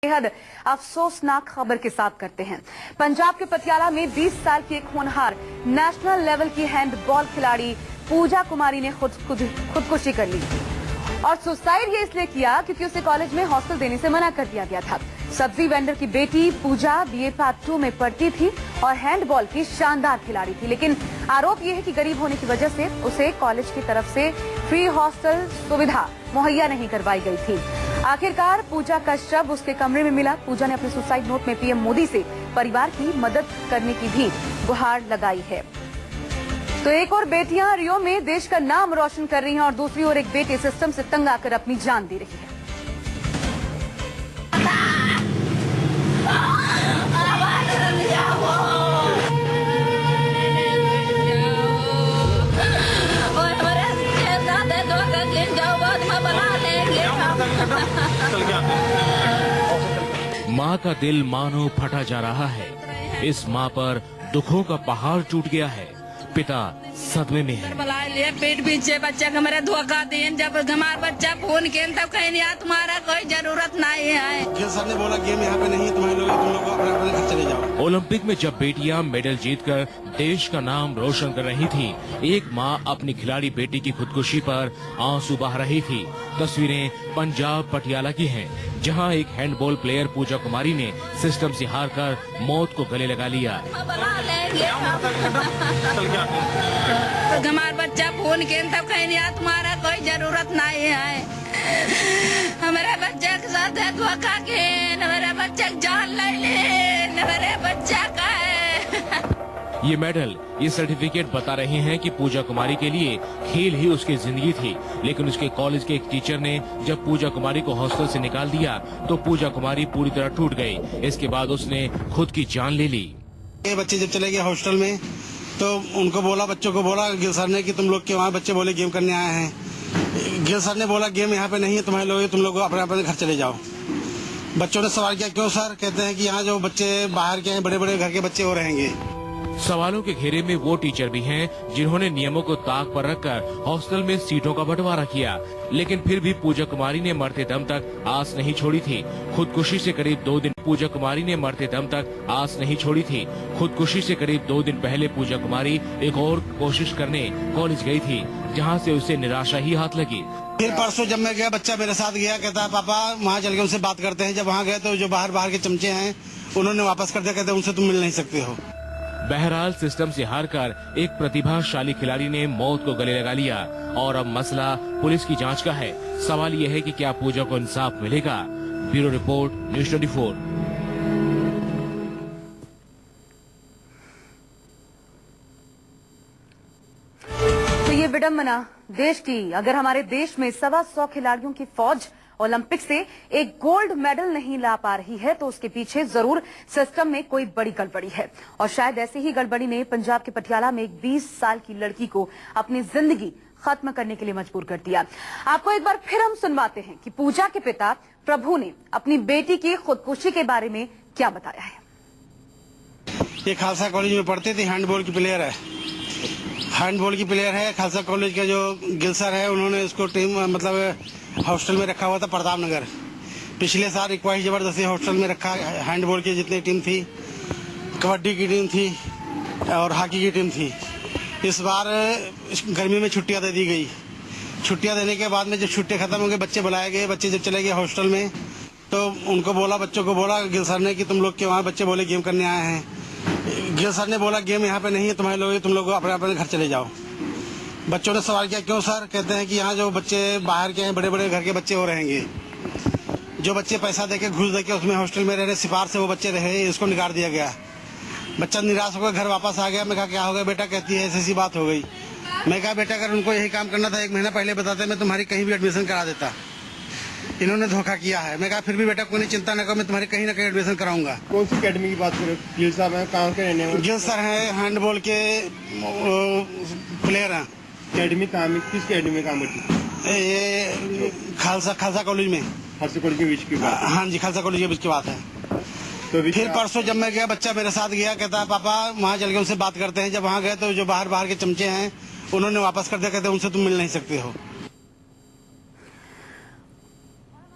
बेहद अफसोसनाक खबर के साथ करते हैं। पंजाब के पटियाला में 20 साल की एक होनहार नेशनल लेवल की हैंडबॉल खिलाड़ी पूजा कुमारी ने खुदकुशी कर ली और सुसाइड ये इसलिए किया क्योंकि उसे कॉलेज में हॉस्टल देने से मना कर दिया गया था। सब्जी वेंडर की बेटी पूजा बीए पार्ट 2 में पढ़ती थी और हैंडबॉल की शानदार खिलाड़ी थी, लेकिन आरोप यह है कि गरीब होने की वजह से उसे कॉलेज की तरफ से फ्री हॉस्टल सुविधा मुहैया नहीं करवाई गई थी। आखिरकार पूजा का शव उसके कमरे में मिला। पूजा ने अपने सुसाइड नोट में पीएम मोदी से परिवार की मदद करने की भी गुहार लगाई है। तो एक और बेटियां रियो में देश का नाम रोशन कर रही हैं और दूसरी ओर एक बेटी सिस्टम से तंग आकर अपनी जान दे रही है। माँ का दिल मानो फटा जा रहा है। इस माँ पर दुखों का पहाड़ टूट गया है। पिता सदमे में है। पेट पीछे बच्चा का मेरा धोखा दें, जब हमारा बच्चा फोन किया तब कहीं नहीं, तुम्हारा कोई जरूरत नहीं है। सर ने बोला गेम यहाँ पे नहीं, तुम लोग अपने घर चले जाओ। ओलंपिक में जब बेटियां मेडल जीतकर देश का नाम रोशन कर रही थी, एक माँ अपनी खिलाड़ी बेटी की खुदकुशी पर आंसू बहा रही थी। तस्वीरें पंजाब पटियाला की हैं, जहां एक हैंडबॉल प्लेयर पूजा कुमारी ने सिस्टम से हारकर मौत को गले लगा लिया। हमारा बच्चा फोन किया तब कहीं नहीं, तुम्हारा कोई जरूरत नहीं है। हमारे बच्चे के साथ धोखा के, हमारे बच्चे जान ले ले, हमारे बच्चा का है। ये मेडल, ये सर्टिफिकेट बता रहे हैं कि पूजा कुमारी के लिए खेल ही उसकी जिंदगी थी, लेकिन उसके कॉलेज के एक टीचर ने जब पूजा कुमारी को हॉस्टल से निकाल दिया तो पूजा कुमारी पूरी तरह टूट गई। इसके बाद उसने खुद की जान ले ली। ये बच्चे जब चले गए हॉस्टल में तो उनको बोला, बच्चों को बोला गिल सर ने कि तुम लोग के वहाँ बच्चे बोले गेम करने आए हैं। गिल सर ने बोला गेम यहाँ पे नहीं है, तुम्हारे लोग तुम लोग अपने अपने घर चले जाओ। बच्चों ने सवाल किया क्यों सर? कहते हैं कि यहाँ जो बच्चे बाहर के हैं, बड़े बड़े घर के बच्चे वो रहेंगे। सवालों के घेरे में वो टीचर भी हैं जिन्होंने नियमों को ताक पर रखकर हॉस्टल में सीटों का बंटवारा किया, लेकिन फिर भी पूजा कुमारी ने मरते दम तक आस नहीं छोड़ी थी। खुदकुशी से करीब 2 दिन पूजा कुमारी ने मरते दम तक आस नहीं छोड़ी थी। खुदकुशी से करीब 2 दिन पहले पूजा कुमारी एक और कोशिश करने कॉलेज गई थी, जहाँ से उसे निराशा ही हाथ लगी। फिर परसों जब मैं गया, बच्चा मेरे साथ गया, कहता है पापा वहाँ चल के उनसे बात करते हैं। जब वहाँ गए तो जो बाहर के चमचे हैं उन्होंने वापस कर दिया, कहते उनसे तुम मिल नहीं सकते हो। बहरहाल सिस्टम से हारकर एक प्रतिभाशाली खिलाड़ी ने मौत को गले लगा लिया और अब मसला पुलिस की जांच का है। सवाल यह है कि क्या पूजा को इंसाफ मिलेगा? Bureau report, news 24। तो ये विडंबना देश की, अगर हमारे देश में 125 खिलाड़ियों की फौज ओलंपिक से एक गोल्ड मेडल नहीं ला पा रही है तो उसके पीछे जरूर सिस्टम में कोई बड़ी गड़बड़ी है। और शायद ऐसी ही गड़बड़ी ने पंजाब के पटियाला में एक 20 साल की लड़की को अपनी जिंदगी खत्म करने के लिए मजबूर कर दिया। आपको एक बार फिर हम सुनवाते हैं कि पूजा के पिता प्रभु ने अपनी बेटी की खुदकुशी के बारे में क्या बताया है। ये खालसा कॉलेज में पढ़ते थे, हैंडबॉल की प्लेयर है। हैंडबॉल की प्लेयर है। खालसा कॉलेज का जो गिल सर है उन्होंने उसको टीम मतलब हॉस्टल में रखा हुआ था प्रताप नगर। पिछले साल इक्वाइस जबरदस्ती हॉस्टल में रखा। हैंडबॉल की जितनी टीम थी, कबड्डी की टीम थी और हॉकी की टीम थी। इस बार गर्मी में छुट्टियां दे दी गई। छुट्टियां देने के बाद में जब छुट्टियां खत्म हो गई, बच्चे बुलाए गए। बच्चे जब चले गए हॉस्टल में तो उनको बोला, बच्चों को बोला गिल सर ने कि तुम लोग के वहाँ बच्चे बोले गेम करने आए हैं। गिल सर ने बोला गेम यहाँ पे नहीं है, तुम्हारे लोग तुम लोग अपने अपने घर चले जाओ। बच्चों ने सवाल किया क्यों सर? कहते हैं कि यहाँ जो बच्चे बाहर के हैं, बड़े बड़े घर के बच्चे वो रहेंगे। जो बच्चे पैसा देके घूस देके उसमें हॉस्टल में रह रहे सिफार से वो बच्चे रहे, इसको निकाल दिया गया। बच्चा निराश होकर घर वापस आ गया। मैं कहा क्या हो गया बेटा? कहती है ऐसी बात हो गई। मैं कहा बेटा अगर उनको यही काम करना था 1 महीना पहले बताते, मैं तुम्हारी कहीं भी एडमिशन करा देता। इन्होंने धोखा किया है। मैं कहा फिर भी बेटा कोई चिंता न करो, मैं तुम्हारी कहीं ना कहीं एडमिशन कराऊंगा। कौन सी अकेडमी की बात करें? गिल साहब हैं, कहाँ के रहने वाले? गिल सर है, हैंडबॉल के प्लेयर हैं। अकेडमी कहाँ में, किस अकेडमी में काम करती? ये खालसा कॉलेज में। खालसा कॉलेज के बीच की बात? हाँ जी, खालसा कॉलेज के बीच की बात है। तो फिर परसों जब मैं गया, बच्चा मेरे साथ गया, कहता है पापा वहाँ चल के उनसे बात करते हैं। जब वहाँ गए तो जो बाहर के चमचे हैं उन्होंने वापस कर दिया, कहते उनसे तुम मिल नहीं सकते हो।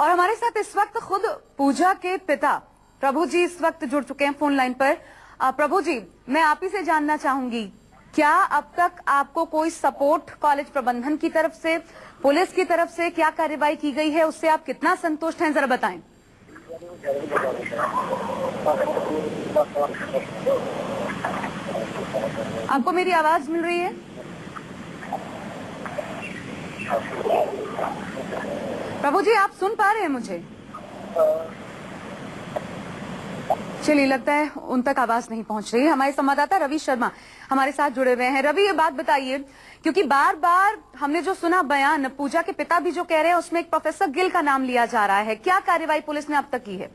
और हमारे साथ इस वक्त खुद पूजा के पिता प्रभु जी इस वक्त जुड़ चुके हैं फोन लाइन पर। प्रभु जी, मैं आप ही से जानना चाहूंगी, क्या अब तक आपको कोई सपोर्ट कॉलेज प्रबंधन की तरफ से, पुलिस की तरफ से क्या कार्रवाई की गई है, उससे आप कितना संतुष्ट हैं, जरा बताएं। आपको मेरी आवाज मिल रही है? प्रभु जी, आप सुन पा रहे हैं मुझे? चलिए, लगता है उन तक आवाज नहीं पहुंच रही है। हमारे संवाददाता रवि शर्मा हमारे साथ जुड़े हुए हैं। रवि, ये बात बताइए, क्योंकि बार बार हमने जो सुना बयान, पूजा के पिता भी जो कह रहे हैं, उसमें एक प्रोफेसर गिल का नाम लिया जा रहा है। क्या कार्रवाई पुलिस ने अब तक की है?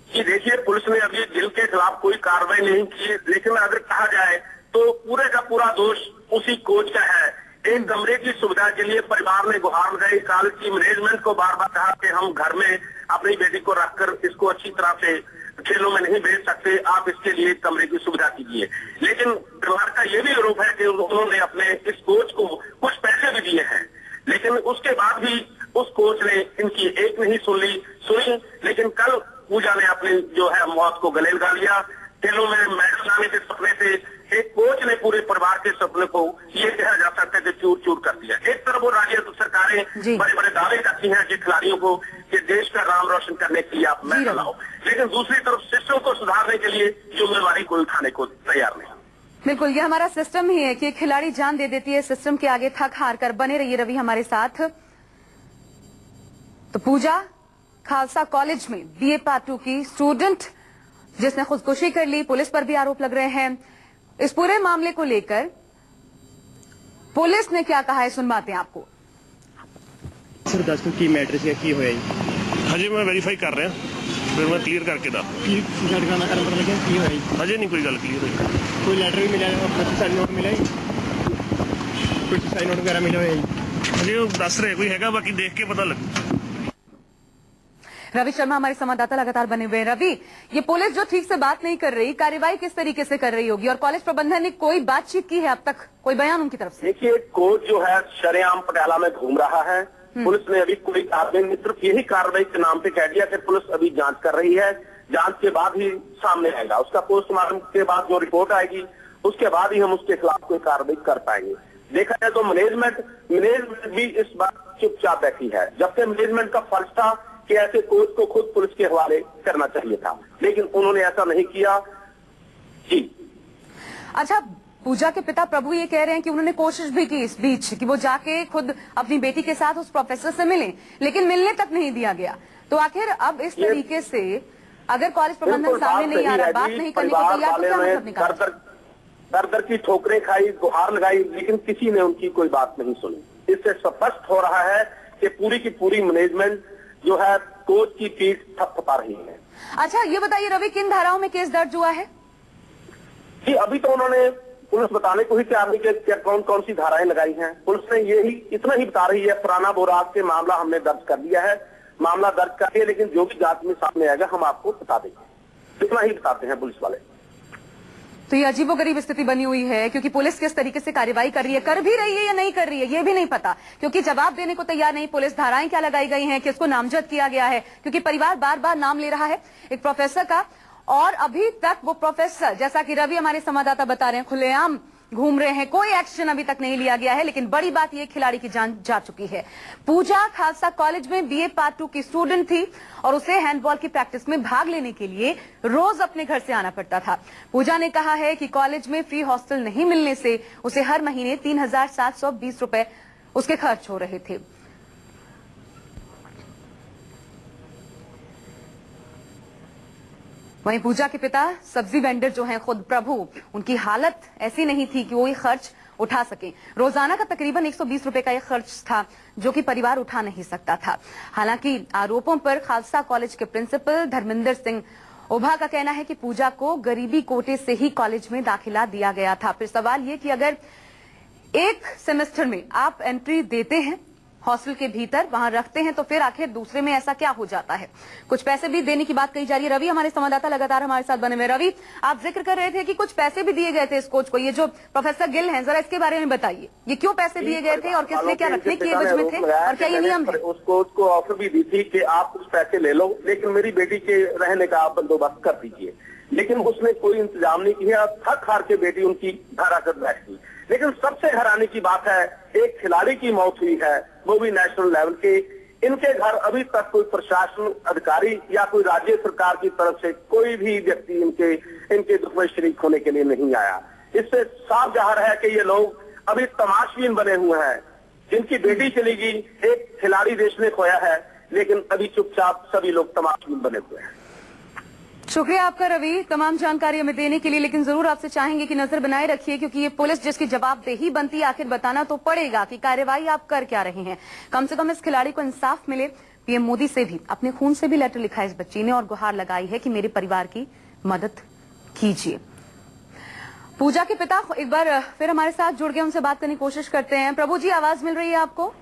जी देखिए, पुलिस ने अभी गिल के खिलाफ कोई कार्रवाई नहीं की, लेकिन अगर कहा जाए तो पूरे का पूरा दोष उसी कोच का है। एक कमरे की सुविधा के लिए परिवार ने गुहार लगाई, कॉलेज की मैनेजमेंट को बार बार कहा कि हम घर में अपनी बेटी को रखकर इसको अच्छी तरह से खेलों में नहीं भेज सकते, आप इसके लिए कमरे की सुविधा कीजिए। लेकिन परिवार का ये भी आरोप है कि उन्होंने अपने इस कोच को कुछ पैसे भी दिए हैं, लेकिन उसके बाद भी उस कोच ने इनकी एक नहीं सुनी। लेकिन कल पूजा ने अपनी जो है मौत को गले लगा लिया। खेलों में मेडल लाने के सपने से एक कोच ने पूरे परिवार के सपने को, ये कहा जा सकता है कि चूर चूर कर दिया। एक तरफ वो राज्य सरकारें बड़े बड़े दावे करती हैं कि खिलाड़ियों को कि देश का नाम रोशन करने के लिए आप मेडल लाओ, लेकिन दूसरी तरफ सिस्टम को सुधारने के लिए जिम्मेवारी कोई उठाने को तैयार नहीं। बिल्कुल, ये हमारा सिस्टम ही है कि खिलाड़ी जान दे देती है, सिस्टम के आगे थक हार कर। बने रहिए रवि हमारे साथ। तो पूजा खालसा कॉलेज में BA पार्ट 2 की स्टूडेंट जिसने खुदकुशी कर ली, पुलिस पर भी आरोप लग रहे हैं। इस पूरे मामले को लेकर पुलिस ने क्या कहा है, सुनवाते हैं आपको। सर दस की मैटर से की होया हजे मैं वेरीफाई कर रहा, फिर मैं क्लीयर करके दस की झटकाना कर पता लगे की होया। हजे नहीं कोई गल क्लीयर हुई। कोई लेटर भी मिला है, साइन नोट मिला है, कुछ साइन नोट वगैरह मिले हुए हजे वो दस रहे कोई हैगा, बाकी देख के पता लगू। रवि शर्मा हमारे संवाददाता लगातार बने हुए हैं। रवि, ये पुलिस जो ठीक से बात नहीं कर रही, कार्रवाई किस तरीके से कर रही होगी, और कॉलेज प्रबंधन ने कोई बातचीत की है अब तक, कोई बयान उनकी तरफ से? देखिए, कोच जो है शरेआम पटियाला में घूम रहा है। पुलिस ने अभी कोई कार्रवाई नहीं, सिर्फ यही कार्रवाई के नाम पे कह दिया कि पुलिस अभी जांच कर रही है, जांच के बाद ही सामने आएगा। उसका पोस्टमार्टम के बाद जो रिपोर्ट आएगी, उसके बाद ही हम उसके खिलाफ कोई कार्रवाई कर पाएंगे। देखा जाए तो मैनेजमेंट भी इस बात चुपचाप बैठी है, जबकि मैनेजमेंट का फर्ज था कि ऐसे कोच को खुद पुलिस के हवाले करना चाहिए था, लेकिन उन्होंने ऐसा नहीं किया। जी अच्छा, पूजा के पिता प्रभु ये कह रहे हैं कि उन्होंने कोशिश भी की इस बीच कि वो जाके खुद अपनी बेटी के साथ उस प्रोफेसर से मिले, लेकिन मिलने तक नहीं दिया गया। तो आखिर अब इस तरीके से अगर कॉलेज प्रबंधन सामने नहीं आ रहा, बात नहीं करने को तैयार, तो क्या मतलब निकाला? दर की ठोकरें खाई, गुहार लगाई, लेकिन किसी ने उनकी कोई बात नहीं सुनी। इससे स्पष्ट हो रहा है कि पूरी की पूरी मैनेजमेंट जो है कोच की पीठ थपथपा रही है। अच्छा, ये बताइए रवि, किन धाराओं में केस दर्ज हुआ है? जी अभी तो उन्होंने पुलिस बताने को ही तैयार नहीं कि कौन कौन सी धाराएं लगाई हैं। पुलिस ने यही इतना ही बता रही है, पुराना बोराग से मामला हमने दर्ज कर दिया है, मामला दर्ज करके, लेकिन जो भी जांच में सामने आएगा हम आपको बता देंगे, इतना ही बताते हैं पुलिस वाले। तो ये अजीबोगरीब स्थिति बनी हुई है, क्योंकि पुलिस किस तरीके से कार्रवाई कर रही है, कर भी रही है या नहीं कर रही है, ये भी नहीं पता, क्योंकि जवाब देने को तैयार नहीं पुलिस। धाराएं क्या लगाई गई हैं, किसको नामजद किया गया है, क्योंकि परिवार बार बार नाम ले रहा है एक प्रोफेसर का, और अभी तक वो प्रोफेसर, जैसा कि रवि हमारे संवाददाता बता रहे हैं, खुलेआम घूम रहे हैं, कोई एक्शन अभी तक नहीं लिया गया है। लेकिन बड़ी बात यह, खिलाड़ी की जान जा चुकी है। पूजा खालसा कॉलेज में BA पार्ट 2 की स्टूडेंट थी और उसे हैंडबॉल की प्रैक्टिस में भाग लेने के लिए रोज अपने घर से आना पड़ता था। पूजा ने कहा है कि कॉलेज में फ्री हॉस्टल नहीं मिलने से उसे हर महीने 3,720 रुपए उसके खर्च हो रहे थे। वहीं पूजा के पिता सब्जी वेंडर जो हैं, खुद प्रभु, उनकी हालत ऐसी नहीं थी कि वो ये खर्च उठा सके। रोजाना का तकरीबन 120 रुपए का ये खर्च था, जो कि परिवार उठा नहीं सकता था। हालांकि आरोपों पर खालसा कॉलेज के प्रिंसिपल धर्मिंदर सिंह ओभा का कहना है कि पूजा को गरीबी कोटे से ही कॉलेज में दाखिला दिया गया था। फिर सवाल ये कि अगर एक सेमेस्टर में आप एंट्री देते हैं हॉस्टल के भीतर वहां रखते हैं तो फिर आखिर दूसरे में ऐसा क्या हो जाता है। कुछ पैसे भी देने की बात कही जा रही है। रवि हमारे संवाददाता लगातार हमारे साथ बने हुए। रवि, आप जिक्र कर रहे थे कि कुछ पैसे भी दिए गए थे इस कोच को, ये जो प्रोफेसर गिल हैं, जरा इसके बारे में बताइए, ये क्यों पैसे दिए गए थे और किस लिए, क्या रखने की एवज में थे और क्या ये नियम है? उस कोच को ऑफर भी दी थी कि आप कुछ पैसे ले लो, लेकिन मेरी बेटी के रहने का आप बंदोबस्त कर दीजिए, लेकिन उसने कोई इंतजाम नहीं किया। थक हार के बेटी उनकी घर आकर बैठ गई। लेकिन सबसे हैरानी की बात है, एक खिलाड़ी की मौत हुई है, वो भी नेशनल लेवल के। इनके घर अभी तक कोई प्रशासन अधिकारी या कोई राज्य सरकार की तरफ से कोई भी व्यक्ति इनके दुख में शरीक होने के लिए नहीं आया। इससे साफ जाहिर है कि ये लोग अभी तमाशबीन बने हुए हैं। जिनकी बेटी चली गई, एक खिलाड़ी देश ने खोया है, लेकिन अभी चुपचाप सभी लोग तमाशबीन बने हुए हैं। शुक्रिया आपका रवि, तमाम जानकारी हमें देने के लिए। लेकिन जरूर आपसे चाहेंगे कि नजर बनाए रखिए, क्योंकि ये पुलिस जिसकी जवाबदेही बनती है, आखिर बताना तो पड़ेगा कि कार्यवाही आप कर क्या रहे हैं। कम से कम इस खिलाड़ी को इंसाफ मिले। पीएम मोदी से भी, अपने खून से भी लेटर लिखा है इस बच्ची ने और गुहार लगाई है कि मेरे परिवार की मदद कीजिए। पूजा के पिता एक बार फिर हमारे साथ जुड़ गए, उनसे बात करने की कोशिश करते हैं। प्रभु जी, आवाज मिल रही है आपको?